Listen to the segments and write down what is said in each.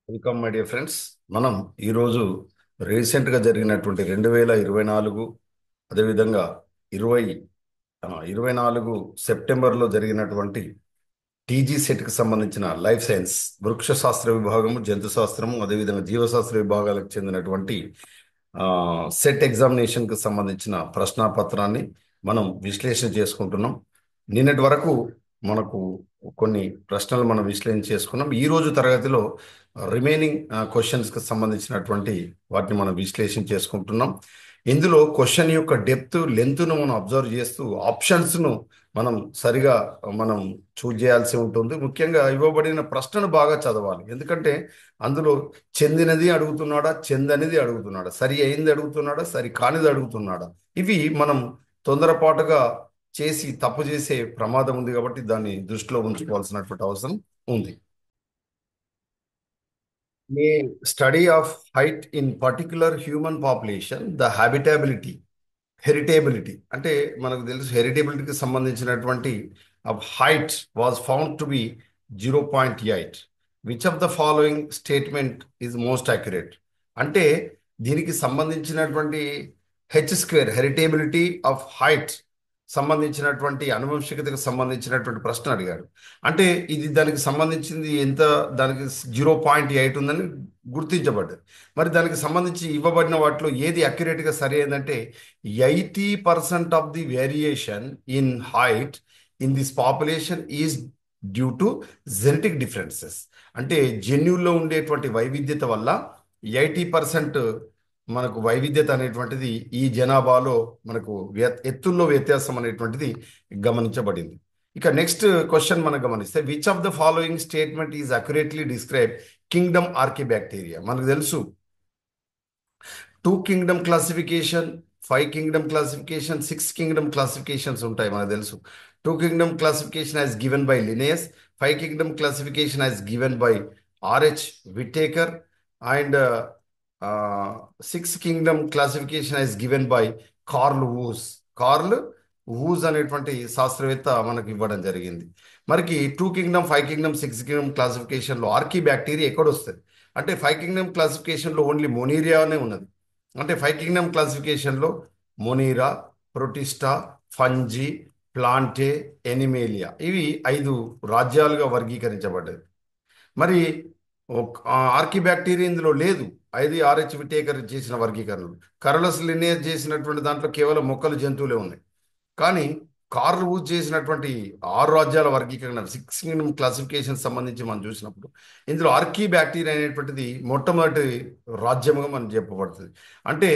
Welcome my dear friends. మనం ఈరోజు రీసెంట్గా జరిగినటువంటి 2024 అదేవిధంగా 20 24 సెప్టెంబర్లో జరిగినటువంటి టీజీ సెట్కి సంబంధించిన లైఫ్ సైన్స్ వృక్ష శాస్త్ర విభాగము, జంతు శాస్త్రము, అదేవిధంగా జీవశాస్త్ర విభాగాలకు చెందినటువంటి సెట్ ఎగ్జామినేషన్కి సంబంధించిన ప్రశ్నాపత్రాన్ని మనం విశ్లేషణ చేసుకుంటున్నాం. నిన్నటి వరకు మనకు కొన్ని ప్రశ్నలు మనం విశ్లేషణ చేసుకున్నాం. ఈ రోజు తరగతిలో రిమైనింగ్ క్వశ్చన్స్కి సంబంధించినటువంటి వాటిని మనం విశ్లేషణ చేసుకుంటున్నాం. ఇందులో క్వశ్చన్ యొక్క డెప్త్ లెంత్ను మనం అబ్జర్వ్ చేస్తూ ఆప్షన్స్ను మనం సరిగా మనం చూజ్ చేయాల్సి ఉంటుంది. ముఖ్యంగా ఇవ్వబడిన ప్రశ్నను బాగా చదవాలి. ఎందుకంటే అందులో చెందినది అడుగుతున్నాడా, చెందనిది అడుగుతున్నాడా, సరి అయింది అడుగుతున్నాడా, సరి కానిది అడుగుతున్నాడా, ఇవి మనం తొందరపాటుగా చేసి తప్పు చేసే ప్రమాదం ఉంది. కాబట్టి దాన్ని దృష్టిలో ఉంచుకోవాల్సినటువంటి అవసరం ఉంది. A study of height in particular human population, the habitability, heritability అంటే మనకు తెలుసు హెరిటబిలిటీకి సంబంధించినటువంటి height was found to be 0.8. Which of the following statement is most accurate అంటే దీనికి సంబంధించినటువంటి హెచ్ స్క్వేర్ హెరిటబిలిటీ ఆఫ్ హైట్ సంబంధించినటువంటి అనువంశికతకు సంబంధించినటువంటి ప్రశ్న అడిగాడు. అంటే ఇది దానికి సంబంధించింది ఎంత, దానికి 0.8 ఉందని గుర్తించబడ్డది. మరి దానికి సంబంధించి ఇవ్వబడిన వాటిలో ఏది అక్యురేట్గా సరి అయిందంటే 80% of the variation in height in this population is due to genetic differences. అంటే జన్యుల్లో ఉండేటువంటి వైవిధ్యత వల్ల 80% మనకు వైవిధ్యత అనేటువంటిది ఈ జనాభాలో మనకు ఎత్తుల్లో వ్యత్యాసం అనేటువంటిది గమనించబడింది. ఇక నెక్స్ట్ క్వశ్చన్ మనం గమనిస్తే which of the following statement is accurately describe kingdom archaebacteria. మనకు తెలుసు 2 kingdom classification, 5 kingdom classification, 6 kingdom classifications ఉంటాయి. మనకు తెలుసు 2 kingdom classification as given by Linnaeus, 5 kingdom classification as given by RH Whittaker and 6 kingdom classification as given by Carl Woese అనేటువంటి శాస్త్రవేత్త మనకు ఇవ్వడం జరిగింది. మనకి 2 కింగ్డమ్, 5 కింగ్డమ్, 6 కింగ్డమ్ క్లాసిఫికేషన్లో ఆర్కీ బ్యాక్టీరియా ఎక్కడొస్తుంది అంటే 5 కింగ్డమ్ క్లాసిఫికేషన్లో ఓన్లీ మొనీరియానే ఉన్నది. అంటే 5 కింగ్డమ్ క్లాసిఫికేషన్లో మొనీరా, ప్రొటిస్టా, ఫంజీ, ప్లాంటే, ఎనిమేలియా ఇవి 5 రాజ్యాలుగా వర్గీకరించబడ్డాయి. మరి ఆర్కీ బ్యాక్టీరియా ఇందులో లేదు. అది ఆర్హెచ్ విటేకర్ చేసిన వర్గీకరణలు. కరోలస్ లినేయస్ చేసినటువంటి దాంట్లో కేవలం మొక్కలు, జంతువులే ఉన్నాయి. కానీ కార్ల్ వూజ్ చేసినటువంటి 6 రాజ్యాల వర్గీకరణ 6 కింగ్డమ్ క్లాసిఫికేషన్ సంబంధించి మనం చూసినప్పుడు ఇందులో ఆర్కీ బ్యాక్టీరియా అనేటువంటిది మొట్టమొదటి రాజ్యముగా మనం చెప్పబడుతుంది. అంటే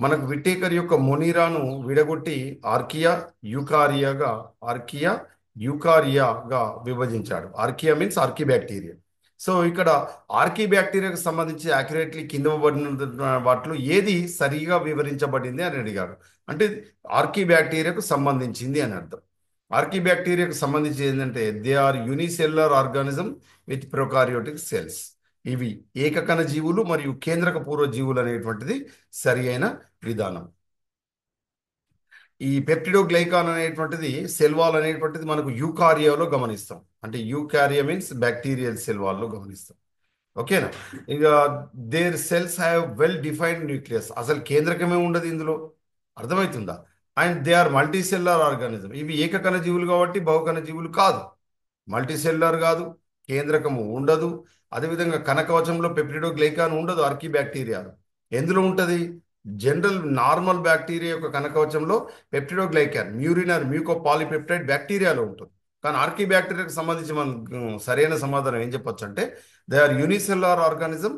మనకు విటేకర్ యొక్క మొనీరాను విడగొట్టి ఆర్కియా యూకారియాగా విభజించాడు. Archaea means archaebacteria. So ఇక్కడ ఆర్కీ బ్యాక్టీరియాకు సంబంధించి యాక్యురేట్లీ కింద ఇవ్వబడిన వాటిలో ఏది సరిగా వివరించబడింది అని అడిగాడు. అంటే ఆర్కీ బ్యాక్టీరియాకు సంబంధించింది అని అర్థం. ఆర్కీ బ్యాక్టీరియాకు సంబంధించి ఏంటంటే they are unicellular organism with prokaryotic cells. ఇవి ఏకకణ జీవులు మరియు కేంద్రక పూర్వ జీవులు అనేటువంటిది సరి అయిన విధానం. ఈ పెప్టిడోగ్లైకాన్ అనేటువంటిది సెల్ వాల్ అనేటువంటిది మనకు యూకారియాలో గమనిస్తాం. అంటే యూకారియా మీన్స్ బ్యాక్టీరియల్ సెల్ వాల్లో గమనిస్తాం. ఓకేనా? ఇక their cells have well defined nucleus. అసలు కేంద్రకమే ఉండదు ఇందులో. అర్థమవుతుందా? And they are multicellular organism. ఇవి ఏకకణ జీవులు కాబట్టి బహుకణ జీవులు కాదు. మల్టీసెల్యులర్ కాదు, కేంద్రకము ఉండదు. అదేవిధంగా కణకవచంలో పెప్టిడోగ్లైకాన్ ఉండదు. ఆర్కీ బ్యాక్టీరియా ఎందులో ఉంటుంది? జనరల్ నార్మల్ బ్యాక్టీరియా యొక్క కణకవచంలో పెప్టిడోగ్లైకాన్ మ్యూరినర్ మ్యూకో పాలిపెప్టైడ్ బ్యాక్టీరియాలో ఉంటుంది. కానీ ఆర్కీ బ్యాక్టీరియాకి సంబంధించి మనం సరైన సమాధానం ఏం చెప్పొచ్చు అంటే they are unicellular organism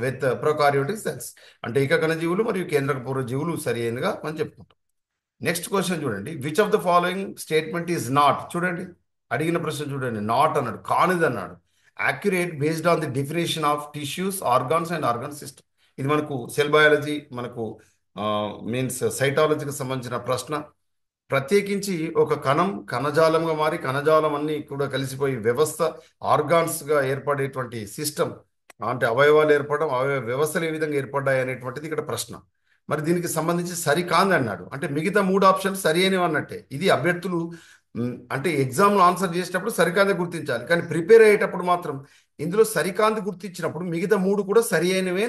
with prokaryotic cells. అంటే ఏకకణ జీవులు మరియు కేంద్రక పూర్వ జీవులు సరి అయినగా మనం చెప్పుకుంటాం. నెక్స్ట్ క్వశ్చన్ చూడండి. Which of the following statement is not, చూడండి అడిగిన ప్రశ్న చూడండి, నాట్ అన్నాడు, కానిది అన్నాడు. Accurate based on the definition of tissues, organs and organ system. ఇది మనకు సెల్ బయాలజీ, మనకు మీన్స్ సైటాలజీకి సంబంధించిన ప్రశ్న. ప్రత్యేకించి ఒక కణం కణజాలంగా మారి కణజాలం అన్ని కూడా కలిసిపోయి వ్యవస్థ ఆర్గాన్స్గా ఏర్పడేటువంటి సిస్టమ్, అంటే అవయవాలు ఏర్పడడం, అవయవ వ్యవస్థలు ఏ విధంగా ఏర్పడ్డాయి అనేటువంటిది ఇక్కడ ప్రశ్న. మరి దీనికి సంబంధించి సరికాంది అన్నాడు. అంటే మిగతా 3 ఆప్షన్స్ సరి అయినవి అన్నట్టే. ఇది అభ్యర్థులు అంటే ఎగ్జామ్లో ఆన్సర్ చేసేటప్పుడు సరికాంది గుర్తించాలి, కానీ ప్రిపేర్ అయ్యేటప్పుడు మాత్రం ఇందులో సరికాంది గుర్తించినప్పుడు మిగతా మూడు కూడా సరి అయినవే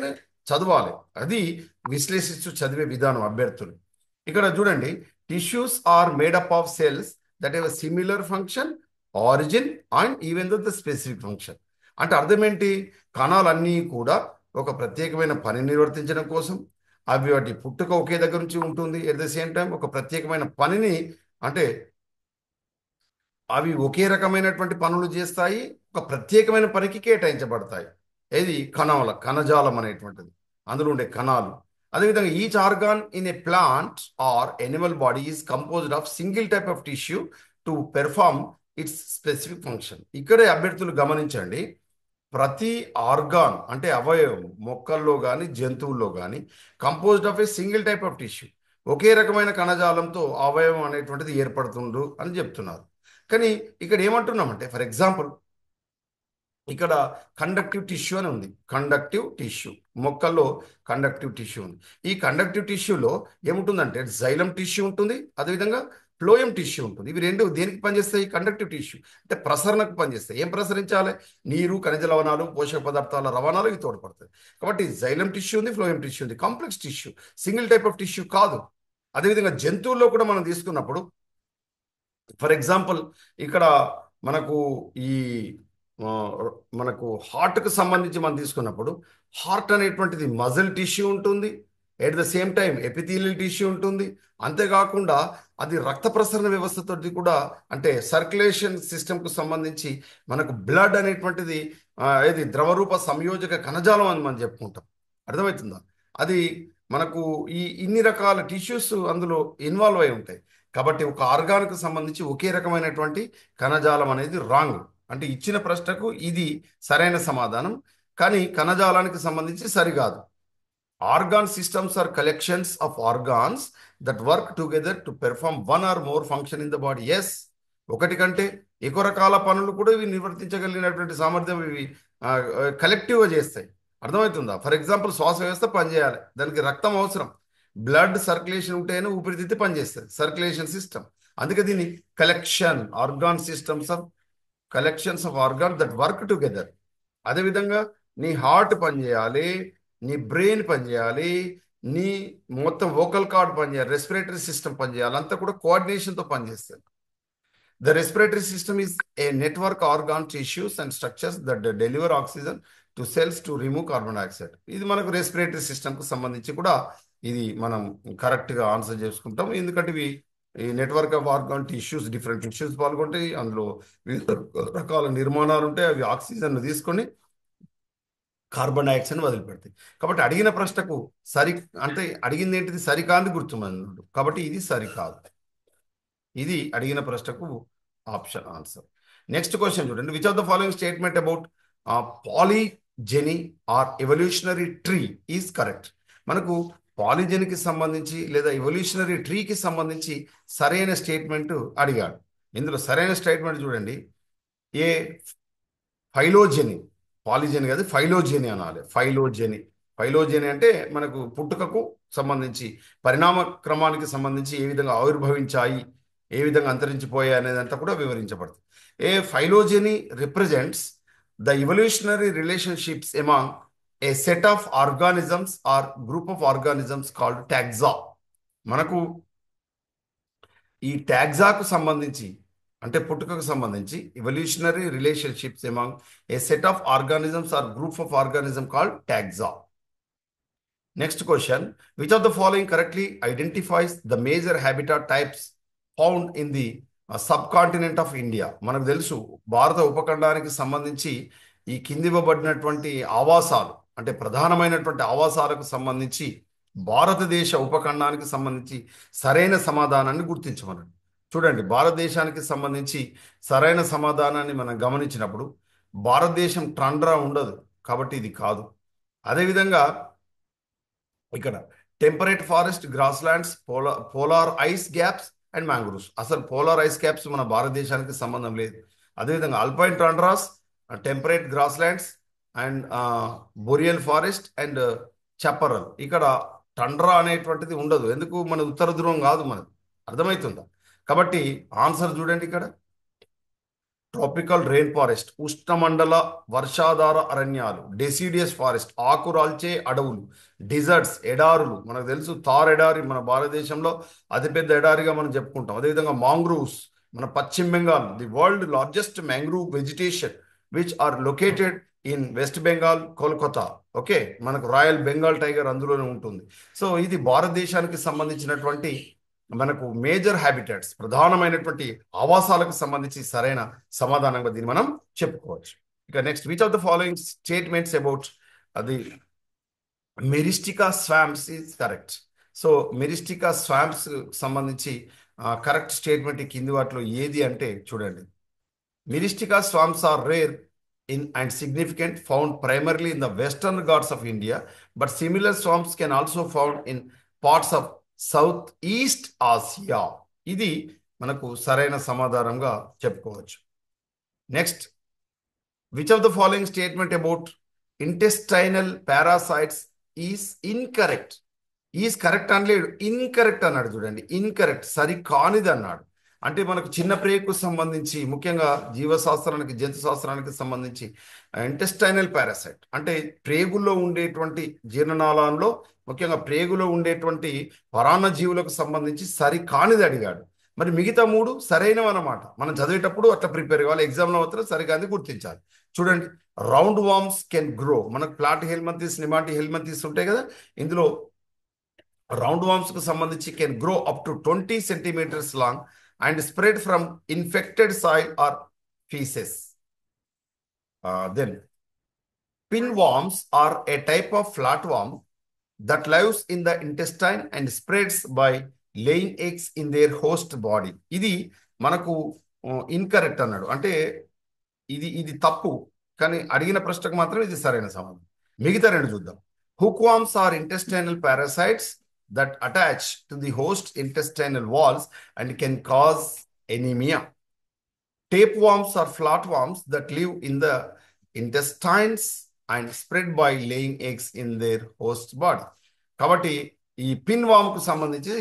చదవాలి. అది విశ్లేషిస్తూ చదివే విధానం అభ్యర్థులు. ఇక్కడ చూడండి, tissues are made up of cells that have similar function, origin and even the specific function. అంటే అర్థం ఏంటి? కణాలన్నీ కూడా ఒక ప్రత్యేకమైన పని నిర్వర్తించడం కోసం, అవి వాటి పుట్టుక ఒకే దగ్గర నుంచి ఉంటుంది, ఎట్ ద సేమ్ టైం ఒక ప్రత్యేకమైన పనిని, అంటే అవి ఒకే రకమైనటువంటి పనులు చేస్తాయి, ఒక ప్రత్యేకమైన పనికి కేటాయించబడతాయి. ఏది? కణజాలం అనేటువంటిది, అందులో ఉండే కణాలు. అదేవిధంగా each organ in a plant are Animal body is composed of single type of tissue to perform it's specific function. ఇక్కడే అభ్యర్థులు గమనించండి, ప్రతి ఆర్గాన్ అంటే అవయవం, మొక్కల్లో కానీ జంతువుల్లో కానీ composed of a single type of tissue, ఒకే రకమైన కణజాలంతో అవయవం అనేటువంటిది ఏర్పడుతుండు అని చెప్తున్నారు. కానీ ఇక్కడ ఏమంటున్నామంటే, ఫర్ ఎగ్జాంపుల్ ఇక్కడ కండక్టివ్ టిష్యూ అని ఉంది. కండక్టివ్ టిష్యూ, మొక్కల్లో కండక్టివ్ టిష్యూ ఉంది. ఈ కండక్టివ్ టిష్యూలో ఏముంటుందంటే జైలం టిష్యూ ఉంటుంది, అదేవిధంగా ఫ్లోయం టిష్యూ ఉంటుంది. ఇవి రెండు దేనికి పనిచేస్తాయి? కండక్టివ్ టిష్యూ అంటే ప్రసరణకు పనిచేస్తాయి. ఏం ప్రసరించాలి? నీరు, ఖనిజ లవణాలు, పోషక పదార్థాల రవాణాలు ఇవి తోడ్పడతాయి. కాబట్టి జైలం టిష్యూ ఉంది, ఫ్లోయం టిష్యూ ఉంది, complex tissue, single type of tissue కాదు. అదేవిధంగా జంతువుల్లో కూడా మనం తీసుకున్నప్పుడు, ఫర్ ఎగ్జాంపుల్ ఇక్కడ మనకు ఈ ఆ, మనకు హార్ట్కి సంబంధించి మనం తీసుకున్నప్పుడు, హార్ట్ అనేటువంటిది మజిల్ టిష్యూ ఉంటుంది, at the same time epithelial tissue ఉంటుంది. అంతేకాకుండా అది రక్త ప్రసరణ వ్యవస్థతో కూడా, అంటే సర్క్యులేషన్ సిస్టమ్కు సంబంధించి మనకు బ్లడ్ అనేటువంటిది ఏది ద్రవరూప సంయోజక కణజాలం అని మనం చెప్పుకుంటాం. అర్థమవుతుందా? అది మనకు ఇన్ని రకాల టిష్యూస్ అందులో ఇన్వాల్వ్ అయి ఉంటాయి. కాబట్టి ఒక ఆర్గాన్కు సంబంధించి ఒకే రకమైనటువంటి కణజాలం అనేది రాంగ్. అంటే ఇచ్చిన ప్రశ్నకు ఇది సరైన సమాధానం, కానీ కణజాలానికి సంబంధించి సరికాదు. Organ systems are collections of organs that work together to perform one or more function in the body. Yes, ఒకటి కంటే ఎక్కువ రకాల పనులు కూడా ఇవి నిర్వర్తించగలిగినటువంటి సామర్థ్యం ఇవి కలెక్టివ్గా చేస్తాయి. అర్థమవుతుందా? ఫర్ ఎగ్జాంపుల్ శ్వాస వ్యవస్థ పనిచేయాలి, దానికి రక్తం అవసరం, బ్లడ్ సర్క్యులేషన్ ఉంటేనే ఊపిరితిత్తి పనిచేస్తుంది, సర్క్యులేషన్ సిస్టమ్. అందుకే దీన్ని collection organ systems of collections of organ that work together. అదేవిధంగా నీ హార్ట్ పనిచేయాలి, నీ బ్రెయిన్ పనిచేయాలి, నీ మొత్తం వోకల్ కార్డ్ పనిచేయాలి, రెస్పిరేటరీ సిస్టమ్ పనిచేయాలి, అంతా కూడా కోఆర్డినేషన్తో పనిచేస్తుంది. The respiratory system is a network organ, tissues and structures that deliver oxygen to cells to remove carbon dioxide. ఇది మనకు రెస్పిరేటరీ సిస్టమ్కు సంబంధించి కూడా ఇది మనం కరెక్ట్గా ఆన్సర్ చేసుకుంటాం. ఎందుకంటే ఇవి ఈ network of organ tissues, different tissues పాల్గొంటాయి, అందులో వివిధ రకాల నిర్మాణాలు ఉంటాయి, అవి ఆక్సిజన్ తీసుకొని కార్బన్ డైఆక్సైడ్ వదిలిపెడతాయి. కాబట్టి అడిగిన ప్రశ్నకు సరి, అంటే అడిగింది ఏంటిది? సరికాంది గుర్తుమన్నాడు, కాబట్టి ఇది సరికాదు. ఇది అడిగిన ప్రశ్నకు ఆప్షన్ ఆన్సర్. నెక్స్ట్ క్వశ్చన్ చూడండి, which of the following statement about phylogeny or evolutionary tree is correct? మనకు పాలిజెనికి సంబంధించి లేదా ఎవల్యూషనరీ ట్రీకి సంబంధించి సరైన స్టేట్మెంట్ అడిగాడు. ఇందులో సరైన స్టేట్మెంట్ చూడండి, ఏ ఫైలోజెనీ, పాలిజెనీ కాదు ఫైలోజెనీ అనాలి. ఫైలోజెనీ అంటే మనకు పుట్టుకకు సంబంధించి, పరిణామ క్రమానికి సంబంధించి ఏ విధంగా ఆవిర్భవించాయి, ఏ విధంగా అంతరించిపోయాయి అనేదంతా కూడా వివరించబడుతుంది. A phylogeny represents the evolutionary relationships among a set of organisms or group of organisms called taxa. మనకు ఈ టాక్సాకు సంబంధించి, అంటే పుట్టుకకు సంబంధించి evolutionary relationships among a set of organisms or group of organism called taxa. Next question, which of the following correctly identifies the major habitat types found in the subcontinent of India? మనకు తెలుసు, భారత ఉపఖండానికి సంబంధించి ఈ కింది ఇవ్వబడినటువంటి ఆవాసాలు, అంటే ప్రధానమైనటువంటి ఆవాసాలకు సంబంధించి భారతదేశ ఉపఖండానికి సంబంధించి సరైన సమాధానాన్ని గుర్తించమన్నాడు. చూడండి, భారతదేశానికి సంబంధించి సరైన సమాధానాన్ని మనం గమనించినప్పుడు భారతదేశం ట్రాండ్రా ఉండదు, కాబట్టి ఇది కాదు. అదేవిధంగా ఇక్కడ temperate forest, grasslands, polar ice caps and mangroves. అసలు పోలార్ ఐస్ క్యాప్స్ మన భారతదేశానికి సంబంధం లేదు. అదేవిధంగా alpine tundras, temperate grasslands and boreal forest and chaparral. ఇక్కడ టండ్రా అనేటువంటిది ఉండదు, ఎందుకు? మన ఉత్తర ధ్రువం కాదు మనది. అర్థమవుతుందా? కాబట్టి ఆన్సర్ చూడండి ఇక్కడ, ట్రాపికల్ రెయిన్ ఫారెస్ట్ ఉష్ణమండల వర్షాధార అరణ్యాలు, డెసిడియస్ ఫారెస్ట్ ఆకురాల్చే అడవులు, డిజర్ట్స్ ఎడారులు, మనకు తెలుసు థార్ ఎడారి మన భారతదేశంలో అతిపెద్ద ఎడారిగా మనం చెప్పుకుంటాం. అదేవిధంగా మాంగ్రూవ్స్, మన పశ్చిమ Bengal the world largest mangrove vegetation which are located in west Bengal Kolkata. Okay, మనకు రాయల్ బెంగాల్ టైగర్ అందులోనే ఉంటుంది. సో ఇది భారతదేశానికి సంబంధించినటువంటి మనకు మేజర్ హ్యాబిటాట్స్, ప్రధానమైనటువంటి ఆవాసాలకు సంబంధించి సరైన సమాధానంగా దీన్ని మనం చెప్పుకోవచ్చు. ఇక next, which of the following statements about అది Myristica swamps is correct. So Myristica swamps సంబంధించి కరెక్ట్ స్టేట్మెంట్ ఈ కింది వాటిలో ఏది అంటే చూడండి, Myristica swamps are rare in and significant, found primarily in the western Ghats of India, but similar swamps can also found in parts of south east Asia. ఇది మనకు సరైన సమాధానంగా చెప్పుకోవచ్చు. Next, which of the following statement about intestinal parasites is incorrect. Is correct అనలేడు, incorrect అన్నాడు. చూడండి, incorrect, సరికానిది అన్నాడు. అంటే మనకు చిన్న ప్రేగుకు సంబంధించి, ముఖ్యంగా జీవశాస్త్రానికి జంతు శాస్త్రానికి సంబంధించి ఇంటెస్టైనల్ పారాసైట్ అంటే ప్రేగుల్లో ఉండేటువంటి జీర్ణనాళంలో, ముఖ్యంగా ప్రేగులో ఉండేటువంటి పరాన్న జీవులకు సంబంధించి సరికానిది అడిగాడు. మరి మిగతా మూడు సరైనవి అన్నమాట. మనం చదివేటప్పుడు అట్లా ప్రిపేర్ కావాలి, ఎగ్జామ్లో మాత్రం సరికానిది గుర్తించాలి. చూడండి, రౌండ్ వామ్స్ కెన్ గ్రో, మనకు ప్లాట్ హెల్మంతిస్, నిమాటి హెల్మంతిస్ ఉంటాయి కదా, ఇందులో రౌండ్ వామ్స్ కు సంబంధించి can grow up to 20 centimeters long and spread from infected soil or faeces. Then pin worms are a type of flat worm that lives in the intestine and spreads by laying eggs in their host body. ఇది మనకు incorrect అన్నాడు. అంటే ఇది ఇది తప్పు, కానీ అడిగిన ప్రశ్నకు మాత్రం ఇది సరైన సమాధానం. మిగతా రెండు చూద్దాం. Hook worms are intestinal parasites that attach to the host intestinal walls and can cause anemia. Tapeworms are flatworms that live in the intestines and spread by laying eggs in their host body. కాబట్టి ఈ pin వామ్ కు సంబంధించి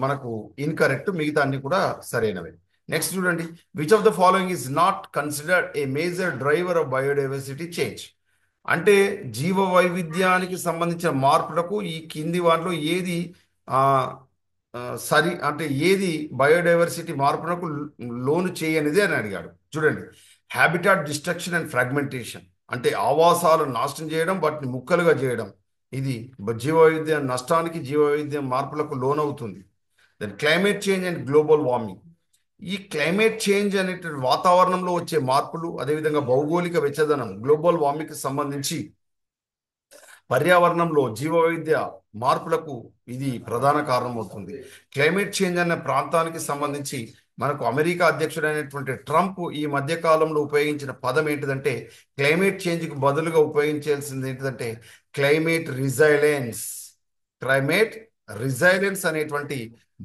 మనకు incorrect, మిగతా అన్ని కూడా సరైనవే. Next చూడండి, which of the following is not considered a major driver of biodiversity change. అంటే జీవ వైవిధ్యానికి సంబంధించిన మార్పులకు ఈ కింది వాటిలో ఏది సరి, అంటే ఏది బయోడైవర్సిటీ మార్పులకు లోను చేయనిది అని అడిగాడు. చూడండి, హ్యాబిటాట్ డిస్ట్రక్షన్ అండ్ ఫ్రాగ్మెంటేషన్ అంటే ఆవాసాలను నాశనం చేయడం, వాటిని ముక్కలుగా చేయడం, ఇది జీవ వైవిధ్య నష్టానికి, జీవ వైవిధ్య మార్పులకు లోనవుతుంది. Then climate change and global warming, ఈ క్లైమేట్ చేంజ్ అనేటువంటి వాతావరణంలో వచ్చే మార్పులు, అదేవిధంగా భౌగోళిక వెచ్చదనం, గ్లోబల్ వార్మింగ్కి సంబంధించి పర్యావరణంలో జీవ వైవిధ్య మార్పులకు ఇది ప్రధాన కారణం అవుతుంది. క్లైమేట్ చేంజ్ అనే ప్రాంతానికి సంబంధించి మనకు అమెరికా అధ్యక్షుడైనటువంటి ట్రంప్ ఈ మధ్య కాలంలో ఉపయోగించిన పదం ఏంటిదంటే, క్లైమేట్ చేంజ్కి బదులుగా ఉపయోగించాల్సింది ఏంటిదంటే క్లైమేట్ రిజైలెన్స్. క్లైమేట్ రిజైలెన్స్ అనేటువంటి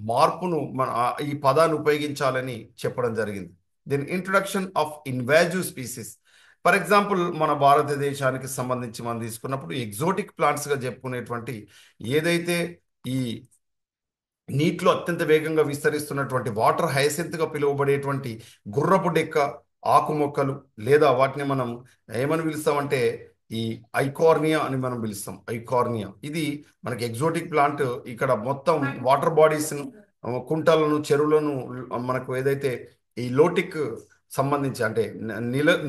మార్పును మన ఈ పదాన్ని ఉపయోగించాలని చెప్పడం జరిగింది. Then introduction of invasive species, for example మన భారతదేశానికి సంబంధించి మనం తీసుకున్నప్పుడు ఎగ్జోటిక్ ప్లాంట్స్గా చెప్పుకునేటువంటి ఏదైతే ఈ నీటిలో అత్యంత వేగంగా విస్తరిస్తున్నటువంటి వాటర్ హైసింత్గా పిలువబడేటువంటి గుర్రపు డెక్క ఆకు మొక్కలు, లేదా వాటిని మనం ఏమని పిలుస్తామంటే ఈ ఐకార్నియా అని మనం పిలుస్తాం. ఐకార్నియా ఇది మనకి ఎగ్జోటిక్ ప్లాంట్. ఇక్కడ మొత్తం వాటర్ బాడీస్, కుంటలను, చెరువులను, మనకు ఏదైతే ఈ లోటిక్ సంబంధించి అంటే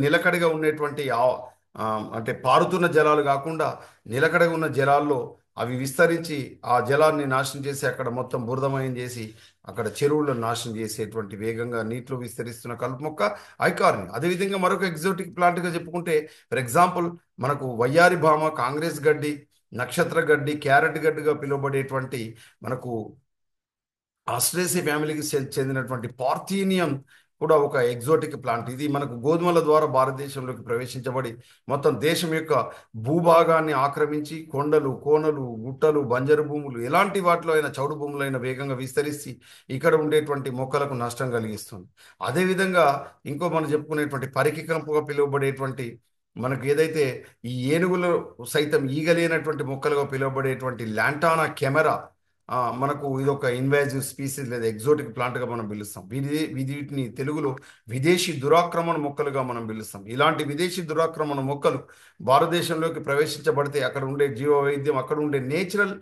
నిలకడగా ఉండేటువంటి అంటే పారుతున్న జలాలు కాకుండా నిలకడగా ఉన్న జలాల్లో అవి విస్తరించి ఆ జలాన్ని నాశనం చేసి అక్కడ మొత్తం బురదమయం చేసి అక్కడ చెరువులను నాశనం చేసేటువంటి వేగంగా నీటిలో విస్తరిస్తున్న కలుపు మొక్క ఐకార్ని. అదేవిధంగా మరొక ఎగ్జోటిక్ ప్లాంట్గా చెప్పుకుంటే ఫర్ ఎగ్జాంపుల్ మనకు వయ్యారి భామ, కాంగ్రెస్ గడ్డి, నక్షత్ర గడ్డి, క్యారెట్ గడ్డిగా పిలువబడేటువంటి మనకు ఆస్ట్రేసి ఫ్యామిలీకి చెందినటువంటి పార్థీనియం కూడా ఒక ఎగ్జోటిక్ ప్లాంట్. ఇది మనకు గోధుమల ద్వారా భారతదేశంలోకి ప్రవేశించబడి మొత్తం దేశం యొక్క భూభాగాన్ని ఆక్రమించి కొండలు, కోనలు, గుట్టలు, బంజరు భూములు, ఎలాంటి వాటిలో అయినా చౌడు భూములైన వేగంగా విస్తరిస్తే ఇక్కడ ఉండేటువంటి మొక్కలకు నష్టం కలిగిస్తుంది. అదేవిధంగా ఇంకో మనం చెప్పుకునేటువంటి పరికికంపుగా పిలువబడేటువంటి మనకు ఏదైతే ఈ ఏనుగులు సైతం ఈగలేనటువంటి మొక్కలుగా పిలువబడేటువంటి ల్యాంటానా కెమెరా మనకు ఇది ఒక ఇన్వాజివ్ స్పీసీస్ లేదా ఎగ్జోటిక్ ప్లాంట్గా మనం పిలుస్తాం. వీటిని తెలుగులో విదేశీ దురాక్రమణ మొక్కలుగా మనం పిలుస్తాం. ఇలాంటి విదేశీ దురాక్రమణ మొక్కలు భారతదేశంలోకి ప్రవేశించబడితే అక్కడ ఉండే జీవ వైద్యం, అక్కడ ఉండే నేచురల్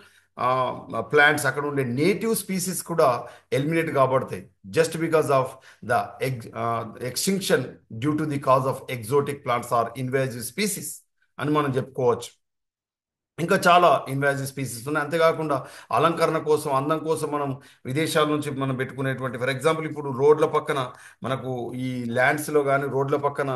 ప్లాంట్స్, అక్కడ ఉండే నేటివ్ స్పీసీస్ కూడా ఎలిమినేట్ కాబడతాయి, just because of the extinction due to the cause of exotic plants or invasive species అని మనం చెప్పుకోవచ్చు. ఇంకా చాలా ఇన్వాజివ్ స్పీసీస్ ఉన్నాయి. అంతేకాకుండా అలంకరణ కోసం, అందం కోసం మనం విదేశాల నుంచి మనం పెట్టుకునేటువంటి, ఫర్ ఎగ్జాంపుల్ ఇప్పుడు రోడ్ల పక్కన మనకు ఈ ల్యాండ్స్లో కానీ రోడ్ల పక్కన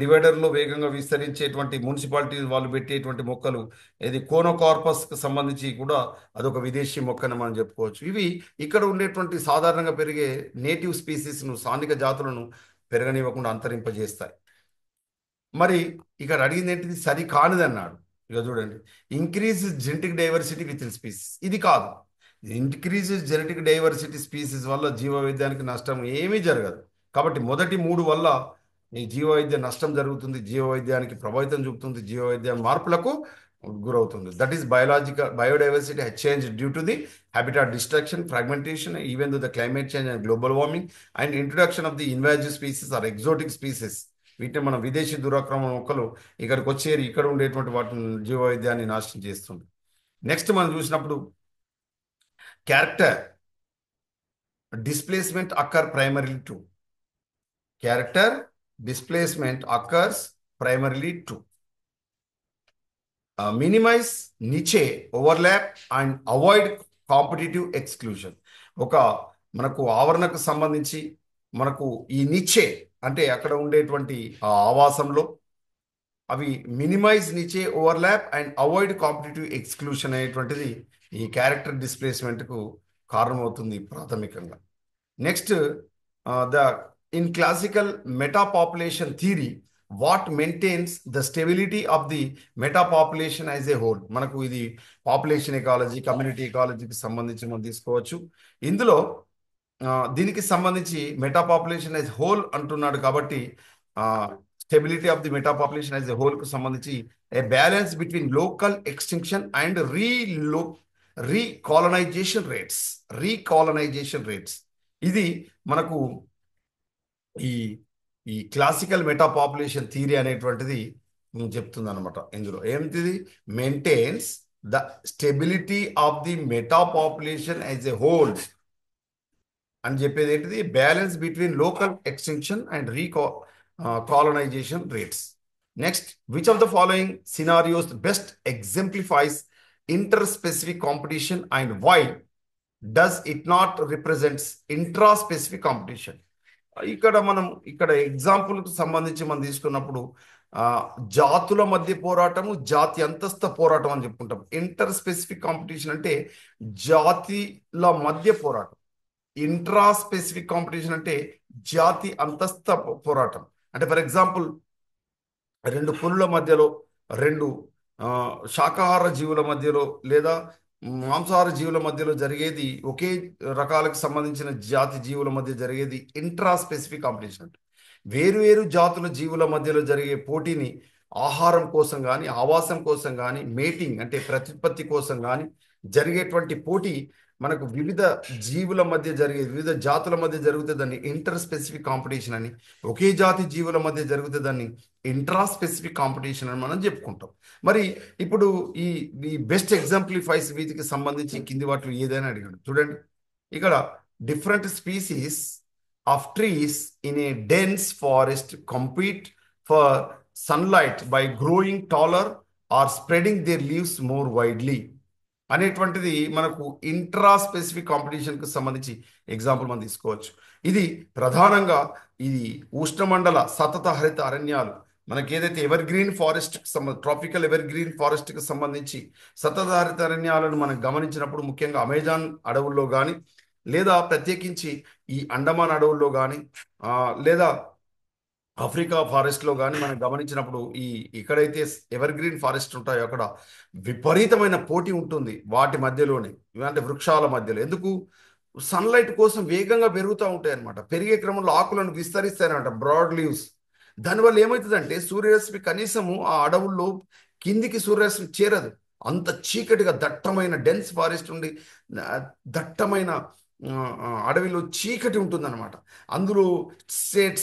డివైడర్లో వేగంగా విస్తరించేటువంటి మున్సిపాలిటీ వాళ్ళు పెట్టేటువంటి మొక్కలు, ఇది కోనోకార్పస్కి సంబంధించి కూడా అదొక విదేశీ మొక్కని మనం చెప్పుకోవచ్చు. ఇవి ఇక్కడ ఉండేటువంటి సాధారణంగా పెరిగే నేటివ్ స్పీసీస్ను, స్థానిక జాతులను పెరగనివ్వకుండా అంతరింపజేస్తాయి. మరి ఇక్కడ అడిగింది ఏంటిది? సరి కానిది అన్నాడు. ఇక చూడండి, increase genetic diversity with in species. ఇది కాదు. ఇంక్రీజ్ జెనెటిక్ డైవర్సిటీ స్పీసీస్ వల్ల జీవ వైద్యానికి నష్టం ఏమీ జరగదు. కాబట్టి మొదటి మూడు వల్ల ఈ జీవ వైద్య నష్టం జరుగుతుంది, జీవ వైద్యానికి ప్రభావితం చూపుతుంది, జీవ వైద్య మార్పులకు గురవుతుంది. That is biodiversity has change due to the habitat destruction, fragmentation, even though the climate change and global warming and introduction of the invasive species or exotic species. వీటిని మన విదేశీ దురాక్రమణ మొక్కలు ఇక్కడికి వచ్చేరి ఇక్కడ ఉండేటువంటి వాటిని జీవ వైద్యాన్ని నాశనం చేస్తుంది. నెక్స్ట్ మనం చూసినప్పుడు character displacement occur primary to. Character displacement occurs primarily to minimize niche overlap and avoid competitive exclusion. ఒక మనకు ఆవరణకు సంబంధించి మనకు ఈ నిచే అంటే అక్కడ ఉండేటువంటి ఆవాసంలో అవి minimize niche overlap and avoid competitive exclusion అనేటువంటిది ఈ క్యారెక్టర్ డిస్ప్లేస్మెంట్కు కారణమవుతుంది ప్రాథమికంగా. Next the in classical metapopulation theory what maintains the stability of the metapopulation as a whole. మనకు ఇది పాపులేషన్ ఎకాలజీ, కమ్యూనిటీ ఎకాలజీకి సంబంధించి మనం తీసుకోవచ్చు. ఇందులో దీనికి సంబంధించి మెటాపాపులేషన్ యాజ్ హోల్ అంటున్నాడు కాబట్టి stability of the metapopulation as a హోల్కు సంబంధించి a balance between local extinction and recolonization rates. ఇది మనకు ఈ ఈ క్లాసికల్ మెటాపాపులేషన్ థియరీ అనేటువంటిది చెప్తుంది అనమాట. ఇందులో ఏమిటిది? Maintains the stability of the metapopulation as a whole అని చెప్పేది ఏంటిది? Balance between local extinction and colonization rates. Next, which of the following scenarios best exemplifies interspecific competition and why does it not represents intraspecific competition? ఇక్కడ ఎగ్జాంపుల్కి సంబంధించి మనం తీసుకున్నప్పుడు జాతుల మధ్య పోరాటము, జాతి అంతస్థ పోరాటం అని చెప్పుకుంటాం. ఇంటర్ స్పెసిఫిక్ కాంపిటీషన్ అంటే జాతిల మధ్య పోరాటం. ఇంట్రా స్పెసిఫిక్ కాంపిటీషన్ అంటే జాతి అంతస్థ పోరాటం. అంటే ఫర్ ఎగ్జాంపుల్ రెండు పులుల మధ్యలో, రెండు శాకాహార జీవుల మధ్యలో లేదా మాంసాహార జీవుల మధ్యలో జరిగేది, ఒకే రకాలకు సంబంధించిన జాతి జీవుల మధ్య జరిగేది ఇంట్రా స్పెసిఫిక్ కాంపిటీషన్. అంటే వేరు జాతుల జీవుల మధ్యలో జరిగే పోటీని ఆహారం కోసం కానీ, ఆవాసం కోసం కానీ, మేటింగ్ అంటే ప్రత్యుత్పత్తి కోసం కానీ జరిగేటువంటి పోటీ మనకు వివిధ జీవుల మధ్య జరిగే, వివిధ జాతుల మధ్య జరిగితే దాన్ని ఇంటర్ స్పెసిఫిక్ కాంపిటీషన్ అని, ఒకే జాతి జీవుల మధ్య జరిగితే దాన్ని ఇంట్రా స్పెసిఫిక్ కాంపిటీషన్ అని మనం చెప్పుకుంటాం. మరి ఇప్పుడు ఈ బెస్ట్ ఎగ్జాంప్లిఫైస్ వీటికి సంబంధించి కింది వాటిలో ఏదైనా అడిగాడు. చూడండి, ఇక్కడ different species of trees in a dense forest compete for sunlight by growing taller or spreading their leaves more widely అనేటువంటిది మనకు ఇంట్రా స్పెసిఫిక్ కాంపిటీషన్కి సంబంధించి ఎగ్జాంపుల్ మనం తీసుకోవచ్చు. ఇది ప్రధానంగా ఇది ఉష్ణమండల సతత హరిత అరణ్యాలు, మనకి ఏదైతే ఎవర్ గ్రీన్ ఫారెస్ట్కి ట్రాపికల్ ఎవర్ గ్రీన్ ఫారెస్ట్కి సంబంధించి సతత హరిత అరణ్యాలను మనం గమనించినప్పుడు ముఖ్యంగా అమెజాన్ అడవుల్లో కానీ, లేదా ప్రత్యేకించి ఈ అండమాన్ అడవుల్లో కానీ, లేదా ఆఫ్రికా ఫారెస్ట్లో కానీ మనం గమనించినప్పుడు ఎక్కడైతే ఎవర్ గ్రీన్ ఫారెస్ట్ ఉంటాయో అక్కడ విపరీతమైన పోటీ ఉంటుంది వాటి మధ్యలోనే, అంటే వృక్షాల మధ్యలో. ఎందుకు? సన్లైట్ కోసం వేగంగా పెరుగుతూ ఉంటాయి అన్నమాట. పెరిగే క్రమంలో ఆకులను విస్తరిస్తాయన్నమాట, బ్రాడ్ లీవ్స్. దానివల్ల ఏమవుతుందంటే సూర్యరశ్మి కనీసము ఆ అడవుల్లో కిందికి సూర్యరశ్మి చేరదు. అంత చీకటిగా దట్టమైన డెన్స్ ఫారెస్ట్ ఉండి దట్టమైన అడవిలో చీకటి ఉంటుందన్నమాట. అందులో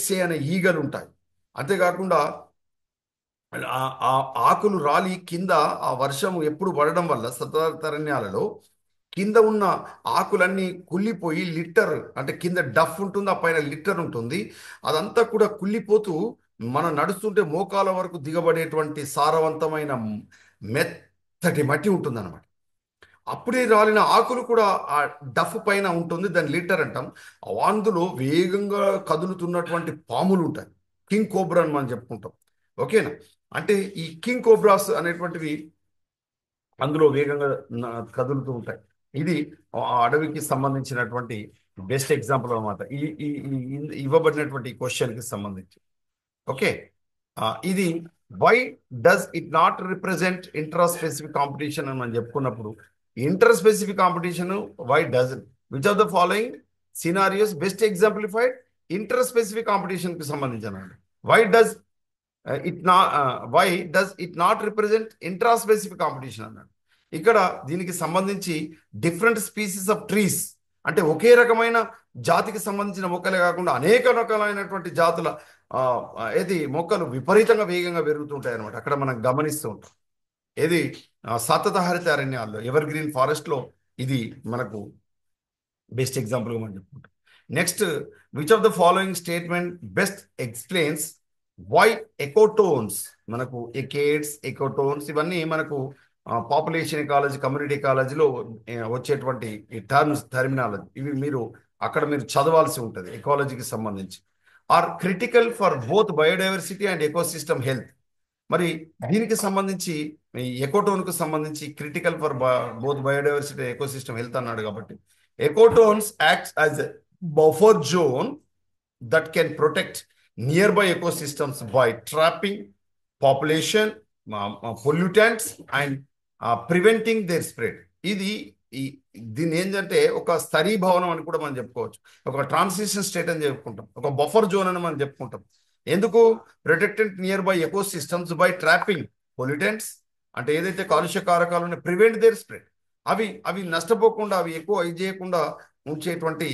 సే అనే ఈగలు ఉంటాయి. అంతేకాకుండా ఆ ఆ ఆకులు రాలి కింద ఆ వర్షం ఎప్పుడు పడడం వల్ల సతతరణ్యాలలో కింద ఉన్న ఆకులన్నీ కుళ్ళిపోయి లిట్టర్ అంటే కింద డఫ్ ఉంటుంది, ఆ పైన లిట్టర్ ఉంటుంది. అదంతా కూడా కుళ్ళిపోతూ మనం నడుస్తుంటే మోకాల వరకు దిగబడేటువంటి సారవంతమైన మెత్తటి మట్టి ఉంటుందన్నమాట. అప్పుడే రాలిన ఆకులు కూడా ఆ డఫ్ పైన ఉంటుంది, దాన్ని లిట్టర్ అంటాం. అందులో వేగంగా కదులుతున్నటువంటి పాములు ఉంటాయి, కింగ్ కోబ్రా అని మనం చెప్పుకుంటాం. ఓకేనా? అంటే ఈ కింగ్ కోబ్రాస్ అనేటువంటివి అందులో వేగంగా కదులుతూ ఉంటాయి. ఇది ఆ అడవికి సంబంధించినటువంటి బెస్ట్ ఎగ్జాంపుల్ అనమాట, ఈ ఈ ఇవ్వబడినటువంటి క్వశ్చన్కి సంబంధించి. ఓకే, ఇది why does it not represent intraspecific competition అని మనం చెప్పుకున్నప్పుడు, interspecific competition why does which of the following scenarios best exemplified interspecific competition కి సంబంధించిన why does why does it not represent intraspecific competition అన్నాడు. ఇక్కడ దీనికి సంబంధించి different species of trees అంటే ఒకే రకమైన జాతికి సంబంధించిన మొక్కలే కాకుండా అనేక రకాలైనటువంటి జాతుల ఏది మొక్కలు విపరీతంగా వేగంగా పెరుగుతుంటాయి అనమాట. అక్కడ మనం గమనిస్తూ ఉంటాం. ఏది సతతహరిత అరణ్యాల్లో ఎవర్ గ్రీన్ ఫారెస్ట్ లో ఇది మనకు బెస్ట్ ఎగ్జాంపుల్గా మనం చెప్పుకుంటాం. Next, which of the following statement best explains why ecotones, మనకు ఎకేడ్స్ ఎకోటోన్స్ ఇవన్నీ మనకు పాపులేషన్ ఎకాలజీ కమ్యూనిటీ ఎకాలజీలో వచ్చేటువంటి ఈ టర్మినాలజీ, ఇవి మీరు అక్కడ మీరు చదవాల్సి ఉంటుంది ఎకాలజీకి సంబంధించి. Are critical for both biodiversity and ecosystem health. మరి దీనికి సంబంధించి ఈ ఎకోటోన్కు సంబంధించి critical for both biodiversity ecosystem health అన్నాడు కాబట్టి ecotones acts as a buffer zone that can protect nearby ecosystems by trapping population pollutants and preventing their spread. ఇది దీన్ని ఏంటంటే ఒక స్థరీభవనం అని కూడా మనం చెప్పుకోవచ్చు, ఒక ట్రాన్సిషన్ స్టేట్ అని చెప్పుకుంటాం, ఒక బఫర్ జోన్ అని మనం చెప్పుకుంటాం. ఎందుకు? Protected nearby ecosystems by trapping pollutants అంటే ఏదైతే కాలుష్య కారకాలు ఉన్నాయి, ప్రివెంట్ దేర్ స్ప్రెడ్, అవి నష్టపోకుండా అవి ఎక్కువ ఇది చేయకుండా ఉంచేటువంటి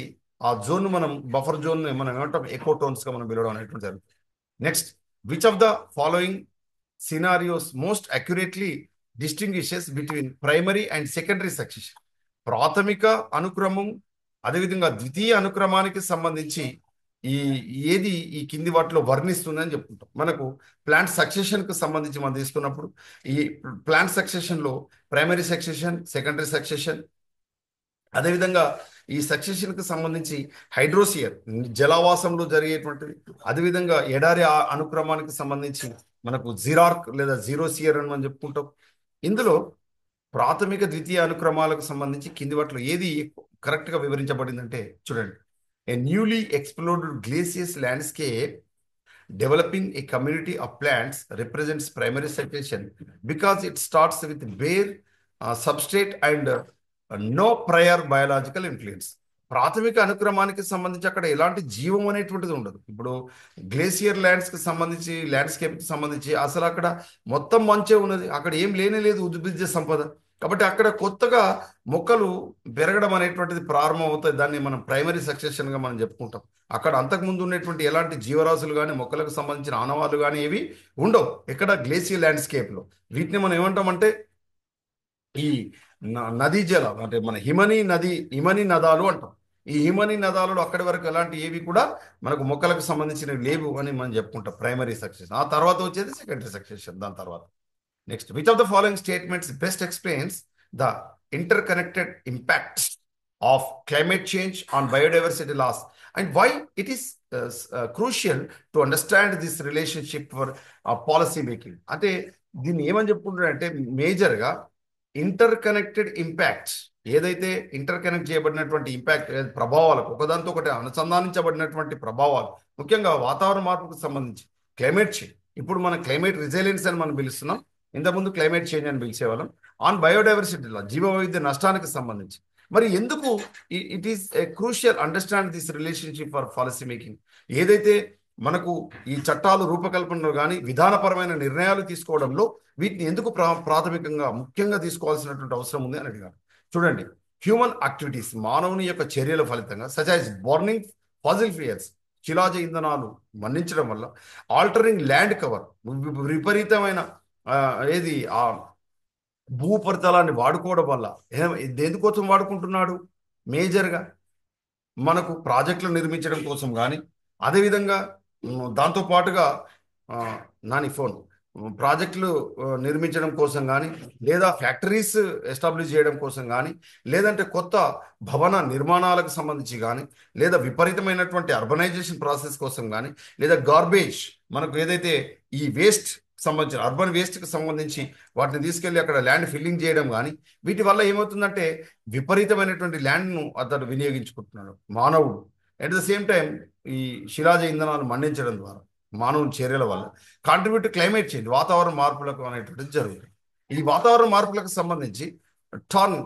ఆ జోన్ మనం బఫర్ జోన్ మనం ఏమంటాం ఎకోటోన్స్ గా మనం పిలవడం అనేటువంటి జరుగుతుంది. Next, which of the following scenarios most accurately distinguishes between primary and secondary succession. ప్రాథమిక అనుక్రమం అదేవిధంగా ద్వితీయ అనుక్రమానికి సంబంధించి ఏది ఈ కింది వాటిలో వర్ణిస్తుందని చెప్పుకుంటాం. మనకు ప్లాంట్ సక్సెషన్ కు సంబంధించి మనం తీసుకున్నప్పుడు ఈ ప్లాంట్ సక్సెషన్ లో ప్రైమరీ సక్సెషన్, సెకండరీ సక్సెషన్, అదేవిధంగా ఈ సక్సెషన్ కు సంబంధించి హైడ్రోసియర్ జలావాసంలో జరిగేటువంటిది, అదేవిధంగా ఎడారి అనుక్రమానికి సంబంధించి మనకు జిరార్క్ లేదా జీరోసియర్ అని మనం చెప్పుకుంటాం. ఇందులో ప్రాథమిక ద్వితీయ అనుక్రమాలకు సంబంధించి కింది వాటిలో ఏది కరెక్ట్ గా వివరించబడిందంటే చూడండి, a newly explored glaciers landscape developing a community of plants represents primary succession because it starts with bare substrate and no prior biological influence. ప్రాథమిక అనుక్రమానికి సంబంధించి అక్కడ ఎలాంటి జీవం అనేటువంటిది ఉండదు. ఇప్పుడు గ్లేసియర్ ల్యాండ్స్ కి సంబంధించి ల్యాండ్స్కేప్ కి సంబంధించి అసలు అక్కడ మొత్తం మంచే ఉన్నది, అక్కడ ఏం లేనే లేదు ఉద్భిజ్య సంపద. కాబట్టి అక్కడ కొత్తగా మొక్కలు పెరగడం అనేటువంటిది ప్రారంభం అవుతుంది. దాన్ని మనం ప్రైమరీ సక్సెషన్ గా మనం చెప్పుకుంటాం. అక్కడ అంతకుముందు ఉన్నటువంటి ఎలాంటి జీవరాశులు కానీ మొక్కలకు సంబంధించిన ఆనవాళ్ళు కానీ ఏవి ఉండవు ఇక్కడ గ్లేసియర్ ల్యాండ్స్కేప్ లో. వీటిని మనం ఏమంటామంటే ఈ నదీ జలాలు అంటే మన హిమనీ నదాలు అంటాం. ఈ హిమనీ నదాలలో అక్కడి వరకు ఎలాంటి ఏవి కూడా మనకు మొక్కలకు సంబంధించినవి లేవు అని మనం చెప్పుకుంటాం ప్రైమరీ సక్సెషన్. ఆ తర్వాత వచ్చేది సెకండరీ సక్సెషన్ దాని తర్వాత. Next, which of the following statements best explains the interconnected impacts of climate change on biodiversity loss and why it is crucial to understand this relationship for policy making? అంటే దీన్ని ఏమని చెప్పుకుంటారంటే మేజర్గా ఇంటర్కనెక్టెడ్ impacts, ఏదైతే interconnect చేయబడినటువంటి impact ప్రభావాలకు ఒకదాంతో ఒకటి అనుసంధానించబడినటువంటి ప్రభావాలు, ముఖ్యంగా వాతావరణ మార్పుకు సంబంధించి క్లైమేట్ చేంజ్, ఇప్పుడు మనం క్లైమేట్ రిజైలెన్స్ అని మనం పిలుస్తున్నాం, ఇంతకుముందు క్లైమేట్ చేంజ్ అని పిలిచేవాళ్ళం. ఆన్ బయోడైవర్సిటీలో జీవ వైవిధ్య నష్టానికి సంబంధించి మరి ఎందుకు it is a crucial understand this relationship for policy making. ఏదైతే మనకు ఈ చట్టాలు రూపకల్పనలో కానీ విధానపరమైన నిర్ణయాలు తీసుకోవడంలో వీటిని ఎందుకు ప్రాథమికంగా ముఖ్యంగా తీసుకోవాల్సినటువంటి అవసరం ఉంది అని అడిగారు. చూడండి, హ్యూమన్ యాక్టివిటీస్ మానవుని యొక్క చర్యల ఫలితంగా such as burning fossil fuels శిలాజ ఇంధనాలు మన్నించడం వల్ల, ఆల్టరింగ్ ల్యాండ్ కవర్ విపరీతమైన ఆ, ఏది ఆ భూపరితలాన్ని వాడుకోవడం వల్ల దేనికోసం వాడుకుంటున్నాడు? మేజర్గా మనకు ప్రాజెక్టులు నిర్మించడం కోసం కానీ, అదేవిధంగా దాంతో పాటుగా ఆ, నాని ఫోన్ ప్రాజెక్టులు నిర్మించడం కోసం కానీ, లేదా ఫ్యాక్టరీస్ ఎస్టాబ్లిష్ చేయడం కోసం కానీ, లేదంటే కొత్త భవన నిర్మాణాలకు సంబంధించి కానీ, లేదా విపరీతమైనటువంటి అర్బనైజేషన్ ప్రాసెస్ కోసం కానీ, లేదా గార్బేజ్ మనకు ఏదైతే ఈ వేస్ట్ సంబంధించిన అర్బన్ వేస్ట్కి సంబంధించి వాటిని తీసుకెళ్లి అక్కడ ల్యాండ్ ఫిల్లింగ్ చేయడం కానీ, వీటి వల్ల ఏమవుతుందంటే విపరీతమైనటువంటి ల్యాండ్ను అతడు వినియోగించుకుంటున్నాడు మానవుడు. అట్ ద సేమ్ టైం ఈ శిలాజ ఇంధనాలు మండించడం ద్వారా మానవుని చర్యల వల్ల కాంట్రిబ్యూట్ క్లైమేట్ చేంజ్ వాతావరణ మార్పులకు అనేటువంటిది జరుగుతుంది. ఈ వాతావరణ మార్పులకు సంబంధించి టర్న్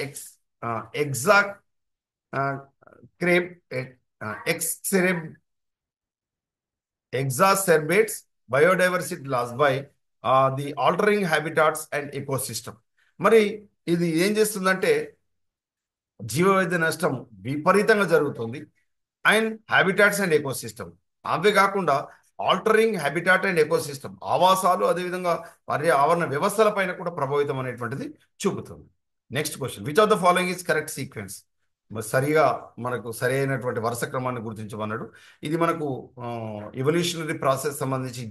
ఎక్స్ ఎగ్జాక్ట్ క్రేప్ ఎక్స్రెబ్ exacerbates biodiversity loss by the altering habitats and ecosystem. మరి ఇది ఏం చేస్తుందంటే జీవవైవిధ్య నష్టం విపరీతంగా జరుగుతుంది. అండ్ హ్యాబిటాట్స్ అండ్ ఎకోసిస్టమ్, అవే కాకుండా ఆల్టరింగ్ హ్యాబిటాట్ అండ్ ఎకోసిస్టమ్ ఆవాసాలు, అదేవిధంగా పర్యావరణ వ్యవస్థల పైన కూడా ప్రభావితం అనేటువంటిది చూపుతుంది. Next question, which of the following is correct sequence? సరిగా మనకు సరి అయినటువంటి వరుస క్రమాన్ని గుర్తించమన్నాడు. ఇది మనకు ఎవల్యూషనరీ ప్రాసెస్ సంబంధించి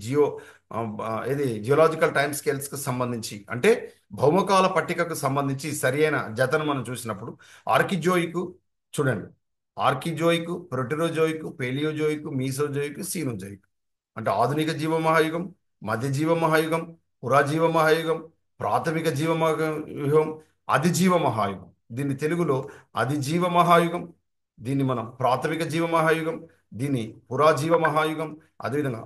ఇది జియోలాజికల్ టైమ్ స్కేల్స్కి సంబంధించి, అంటే భౌమకాల పట్టికకు సంబంధించి సరి అయిన జతను మనం చూసినప్పుడు ఆర్కిజోయిక్, చూడండి, ఆర్కిజోయిక్, ప్రొటెరోజోయిక్, పేలియోజోయిక్, మీసోజోయిక్, సీనోజోయిక్. అంటే ఆధునిక జీవ మహాయుగం, మధ్య జీవ మహాయుగం, పురాజీవ మహాయుగం, ప్రాథమిక జీవ మహాయుగం, అధిజీవ మహాయుగం. దీన్ని తెలుగులో అధిజీవ మహాయుగం, దీన్ని మనం ప్రాథమిక జీవ మహాయుగం, దీన్ని పురాజీవ మహాయుగం, అదేవిధంగా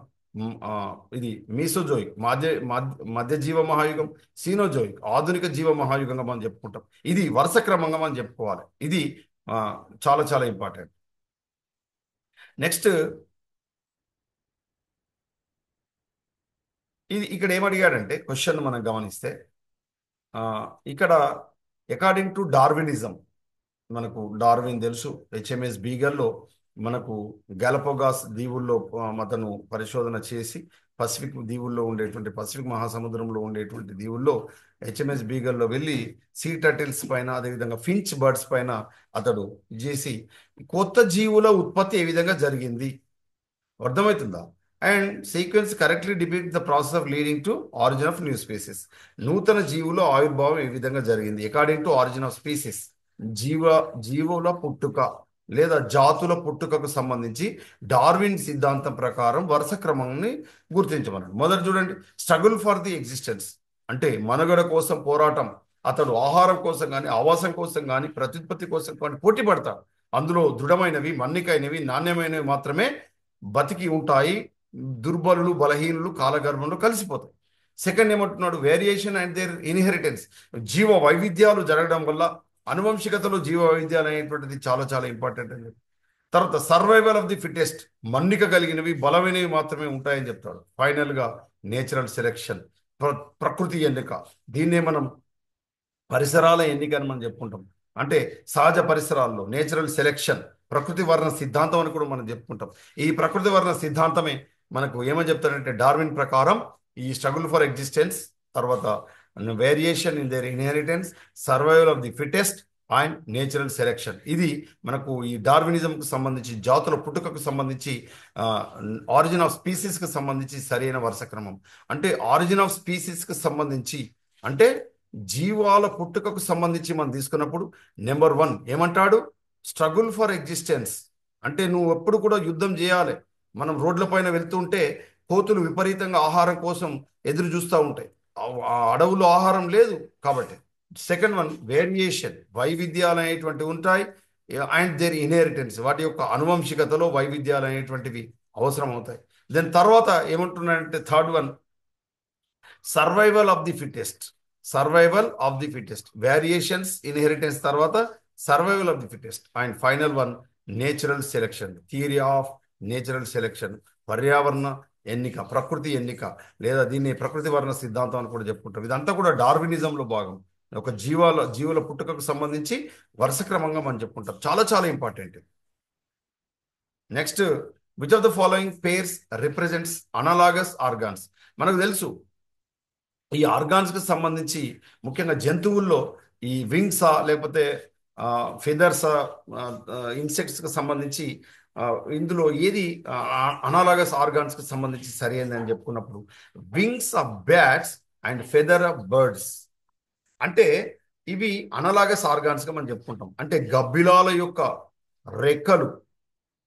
ఇది మీసోజోయిక్ మధ్య జీవ మహాయుగం, సీనోజోయిక్ ఆధునిక జీవ మహాయుగంగా మనం చెప్పుకుంటాం. ఇది వరుస క్రమంగా మనం చెప్పుకోవాలి. ఇది చాలా చాలా ఇంపార్టెంట్. నెక్స్ట్, ఇది ఇక్కడ ఏమడిగాడంటే క్వశ్చన్ మనం గమనిస్తే ఇక్కడ అకార్డింగ్ టు డార్వినిజం, మనకు డార్విన్ తెలుసు, హెచ్ఎంఎస్ బీగల్లో మనకు గాలపగోస్ దీవుల్లో అతను పరిశోధన చేసి పసిఫిక్ దీవుల్లో ఉండేటువంటి పసిఫిక్ మహాసముద్రంలో ఉండేటువంటి దీవుల్లో హెచ్ఎంఎస్ బీగల్లో వెళ్ళి సీ టర్టిల్స్ పైన, అదేవిధంగా ఫించ్ బర్డ్స్ పైన అతడు చేసి కొత్త జీవుల ఉత్పత్తి ఏ విధంగా జరిగింది అర్థమవుతుందా? And sequence correctly depict the process of leading to origin of new species. నూతన జీవుల ఆవిర్భావం ఏ విధంగా జరిగింది according to origin of species. జీవుల పుట్టుక లేదా జాతుల పుట్టుకకు సంబంధించి డార్విన్ సిద్ధాంతం ప్రకారం వరుస క్రమాన్ని గుర్తించమన్నాడు. మొదటి చూడండి, స్ట్రగుల్ ఫర్ ది ఎగ్జిస్టెన్స్, అంటే మనుగడ కోసం పోరాటం. అతడు ఆహారం కోసం కానీ, ఆవాసం కోసం కానీ, ప్రత్యుత్పత్తి కోసం కానీ పోటీ పడతాడు. అందులో దృఢమైనవి, మన్నికైనవి, నాణ్యమైనవి మాత్రమే బతికి ఉంటాయి. దుర్బలులు, బలహీనులు కాలగర్భంలో కలిసిపోతాయి. సెకండ్ ఏమంటున్నాడు, వేరియేషన్ అండ్ దేర్ ఇన్హెరిటెన్స్, జీవ వైవిధ్యాలు జరగడం వల్ల అనువంశికతలో జీవ వైవిధ్యాలు అనేటువంటిది చాలా చాలా ఇంపార్టెంట్ అని చెప్పి. తర్వాత సర్వైవల్ ఆఫ్ ది ఫిటెస్ట్, మన్నిక కలిగినవి, బలమైనవి మాత్రమే ఉంటాయని చెప్తాడు. ఫైనల్గా నేచురల్ సెలెక్షన్, ప్రకృతి ఎన్నిక. దీన్నే మనం పరిసరాల ఎన్నిక అని మనం చెప్పుకుంటాం. అంటే సహజ పరిసరాల్లో నేచురల్ సెలెక్షన్, ప్రకృతి వర్ణ సిద్ధాంతం అని కూడా మనం చెప్పుకుంటాం. ఈ ప్రకృతి వర్ణ సిద్ధాంతమే మనకు ఏమని చెప్తాడంటే డార్విన్ ప్రకారం ఈ స్ట్రగుల్ ఫర్ ఎగ్జిస్టెన్స్, తర్వాత variation in there inheritance, survival of the fittest and natural selection. ఇది మనకు ఈ డార్వినిజంకు సంబంధించి, జాతుల పుట్టుకకు సంబంధించి, ఆరిజిన్ ఆఫ్ స్పీసీస్కి సంబంధించి సరైన వరుస క్రమం. అంటే ఆరిజిన్ ఆఫ్ స్పీసీస్కి సంబంధించి, అంటే జీవాల పుట్టుకకు సంబంధించి మనం తీసుకున్నప్పుడు నెంబర్ 1 ఏమంటాడు, స్ట్రగుల్ ఫర్ ఎగ్జిస్టెన్స్. అంటే నువ్వు ఎప్పుడు కూడా యుద్ధం చేయాలి. మనం రోడ్ల పైన వెళ్తుంటే కోతులు విపరీతంగా ఆహారం కోసం ఎదురు చూస్తూ ఉంటాయి. ఆ అడవుల్లో ఆహారం లేదు కాబట్టి. సెకండ్ వన్, వేరియేషన్, వైవిధ్యాలు అనేటువంటివి ఉంటాయి. అండ్ దేర్ ఇన్హెరిటెన్స్, వాటి యొక్క అనువంశికతలో వైవిధ్యాలు అనేటువంటివి అవసరం అవుతాయి. దాని తర్వాత ఏమంటున్నాడంటే third one, survival of the fittest. Survival of the fittest, variations, inheritance, తర్వాత survival of the fittest, and final one natural selection, theory of natural selection, పర్యావరణ ఎన్నిక, ప్రకృతి ఎన్నిక, లేదా దీన్ని ప్రకృతి వర్ణ సిద్ధాంతం అని కూడా చెప్పుకుంటాం. ఇదంతా కూడా డార్వినిజంలో భాగం. ఒక జీవుల పుట్టుకకు సంబంధించి వరుస క్రమంగా మనం చెప్పుకుంటాం. చాలా చాలా important. Next, which of the following pairs represents analogous organs? మనకు తెలుసు ఈ ఆర్గాన్స్ కి సంబంధించి ముఖ్యంగా జంతువుల్లో ఈ వింగ్సా లేకపోతే ఫెదర్సా, ఇన్సెక్ట్స్ కి సంబంధించి ఆ, ఇందులో ఏది అనాలాగస్ ఆర్గాన్స్ కి సంబంధించి సరైనది అని చెప్పుకున్నప్పుడు wings of bats and feather of birds. అంటే ఇవి అనలాగస్ ఆర్గాన్స్ గా మనం చెప్పుకుంటాం. అంటే గబ్బిలాల యొక్క రెక్కలు,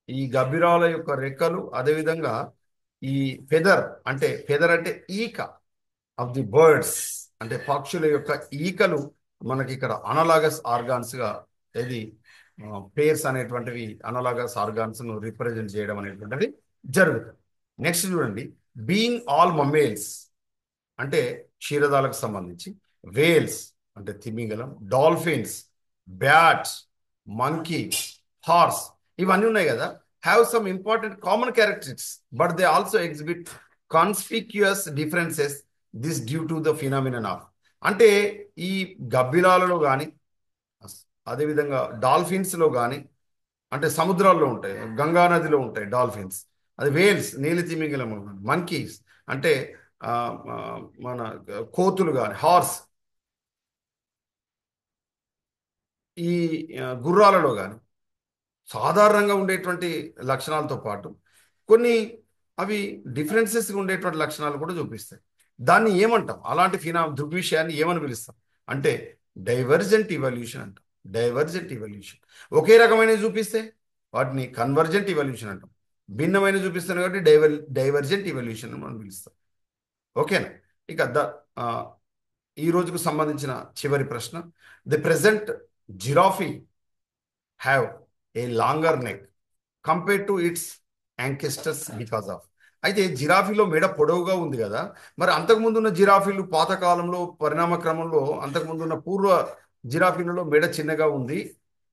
ఈ గబ్బిలాల యొక్క రెక్కలు, అదేవిధంగా ఈ ఫెదర్ అంటే ఈక ఆఫ్ ది బర్డ్స్, అంటే పక్షుల యొక్క ఈకలు మనకి ఇక్కడ అనలాగస్ ఆర్గాన్స్ గా ఇది పేర్స్ అనేటువంటివి అనలాగస్ ఆర్గాన్స్ ను రిప్రజెంట్ చేయడం అనేటువంటిది జరుగుతుంది. నెక్స్ట్ చూడండి, బీయింగ్ ఆల్ మమ్మేల్స్ అంటే క్షీరదాలకు సంబంధించి, వేల్స్ అంటే తిమింగలం, డాల్ఫిన్స్, బ్యాట్స్, మంకీ, హార్స్, ఇవన్నీ ఉన్నాయి కదా, have some important common characteristics but they also exhibit conspicuous differences this due to the phenomenon of. అంటే ఈ గబ్బిలాలలో కానీ, అదేవిధంగా డాల్ఫిన్స్లో కానీ, అంటే సముద్రాల్లో ఉంటాయి, గంగా నదిలో ఉంటాయి డాల్ఫిన్స్, అది వేల్స్ నీలి తిమింగలం, మంకీస్ అంటే ఆ, ఆ, మన కోతులు కానీ, హార్స్ ఈ గుర్రాలలో కానీ సాధారణంగా ఉండేటువంటి లక్షణాలతో పాటు కొన్ని అవి డిఫరెన్సెస్గా ఉండేటువంటి లక్షణాలు కూడా చూపిస్తాయి. దాన్ని ఏమంటాం? అలాంటి దృగ్విషయాన్ని ఏమని పిలుస్తాం అంటే డైవర్జెంట్ ఇవల్యూషన్ అంటాం. Divergent evolution. ఒకే రకమైన చూపిస్తే వాటిని కన్వర్జెంట్ ఇవల్యూషన్ అంటాం. భిన్నమైన చూపిస్తాను కాబట్టి డైవర్జెంట్ ఇవల్యూషన్ అని మనం పిలుస్తాం. ఓకేనా? ఇక ఆ, ఈ రోజుకు సంబంధించిన చివరి ప్రశ్న, the present giraffe have a longer neck compare to its ancestors because of. అయితే జిరాఫీలో మెడ పొడవుగా ఉంది కదా, మరి అంతకుముందు ఉన్న జిరాఫీలు పాతకాలంలో పరిణామ క్రమంలో అంతకుముందు ఉన్న పూర్వ జిరాఫీలలో మెడ చిన్నగా ఉంది.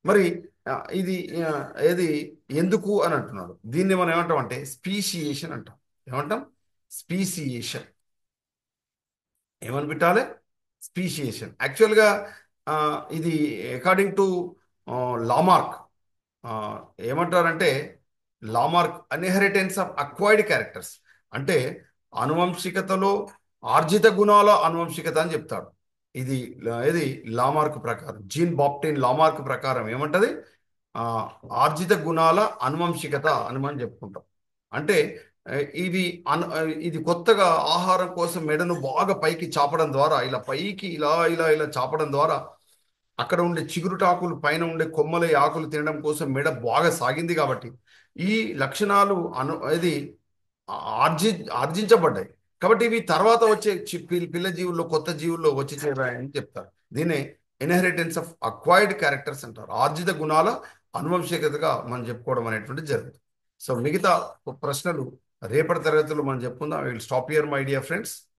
మరి ఇది ఏది ఎందుకు అని అంటున్నాడు. దీన్ని మనం ఏమంటాం అంటే స్పీసియేషన్ అంటాం. ఏమంటాం? స్పీసియేషన్. ఏమని పెట్టాలి? స్పీసియేషన్. యాక్చువల్గా ఇది అకార్డింగ్ టు లామార్క్ ఏమంటారంటే లామార్క్ అన్హెరిటెన్స్ ఆఫ్ అక్వైర్డ్ క్యారెక్టర్స్, అంటే అనువంశికతలో ఆర్జిత గుణాల అనువంశికత అని చెప్తాడు. ఇది లామార్క్ ప్రకారం, జీన్ బాప్టిన్ లామార్క్ ప్రకారం ఏమంటది? ఆర్జిత గుణాల అనువంశికత అని మనం చెప్పుకుంటాం. అంటే ఇవి ఇది కొత్తగా ఆహారం కోసం మెడను బాగా పైకి చాపడం ద్వారా, ఇలా పైకి ఇలా ఇలా ఇలా చాపడం ద్వారా అక్కడ ఉండే చిగురుటాకులు పైన ఉండే కొమ్మల ఆకులు తినడం కోసం మెడ బాగా సాగింది కాబట్టి ఈ లక్షణాలు ఇది ఆర్జించబడ్డాయి. కాబట్టి ఇవి తర్వాత వచ్చే పిల్ల జీవుల్లో, కొత్త జీవుల్లో వచ్చి చేరాయని చెప్తారు. దీన్నే ఇన్హెరిటెన్స్ ఆఫ్ అక్వైర్డ్ క్యారెక్టర్స్ అంటారు. ఆర్జిత గుణాల అనువంశికతగా మనం చెప్పుకోవడం అనేటువంటి జరుగుతుంది. సో మిగతా ప్రశ్నలు రేపటి తరగతిలో మనం చెప్పుకుందాం. I will stop here my dear friends.